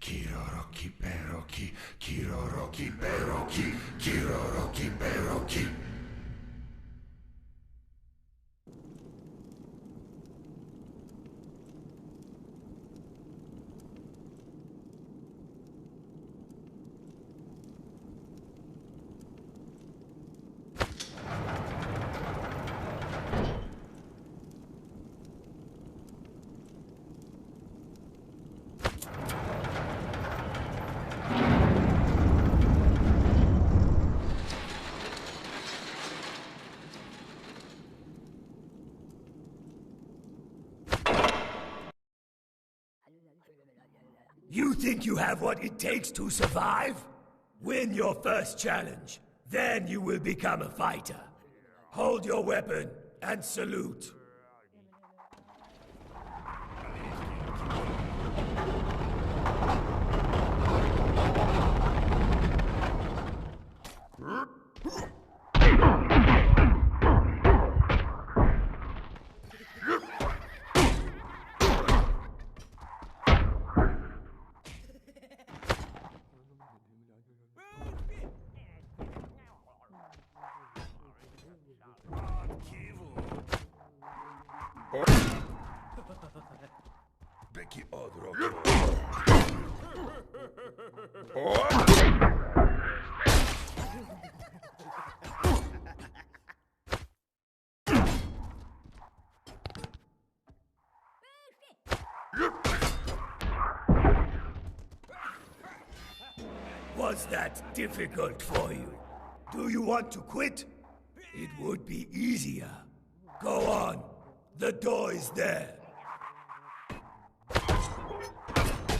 Kiroroki Beroki, Kiroroki Beroki, Kiroroki Beroki. You think you have what it takes to survive? Win your first challenge, then you will become a fighter. Hold your weapon and salute. Peki odro. Was that difficult for you? Do you want to quit? It would be easier. Go on. The door is there.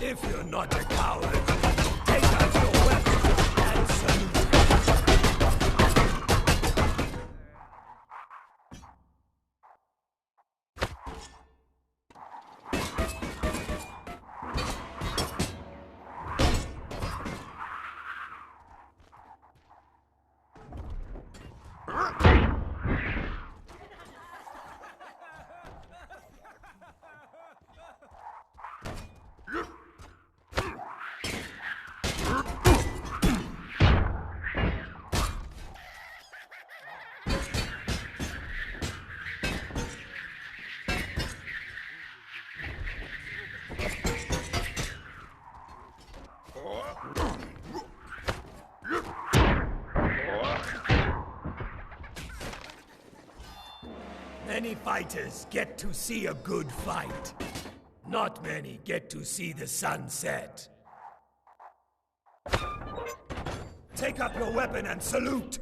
If you're not a coward, take out your weapon and salute. Many fighters get to see a good fight. Not many get to see the sun set. Take up your weapon and salute!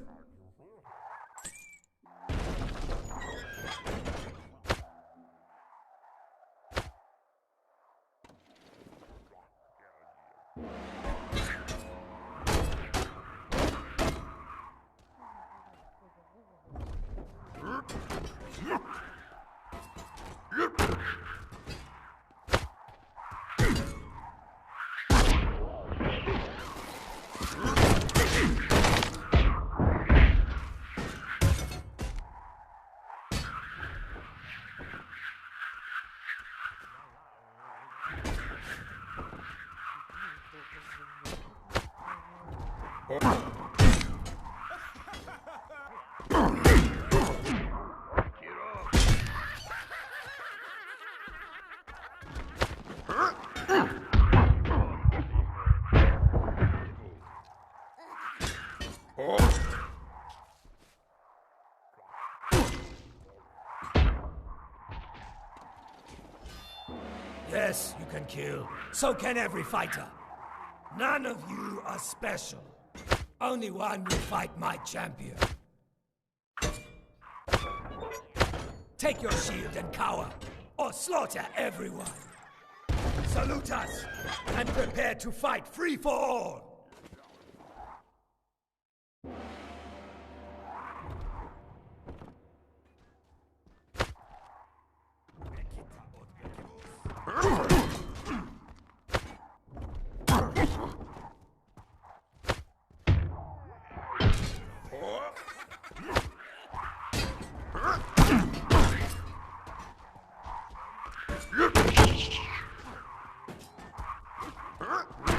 Yes, you can kill. So can every fighter. None of you are special. Only one will fight my champion. Take your shield and cower, or slaughter everyone. Salute us, and prepare to fight free for all! Huh?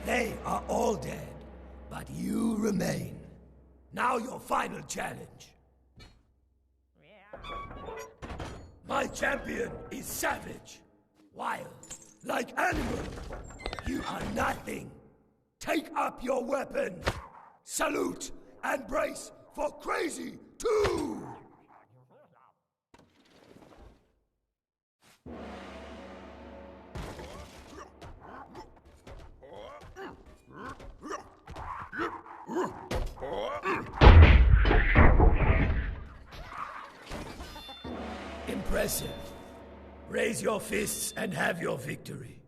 They are all dead, but you remain. Now your final challenge. My champion is savage, wild, like animal. You are nothing. Take up your weapon. Salute and brace for Crazy 2! Impressive. Raise your fists and have your victory.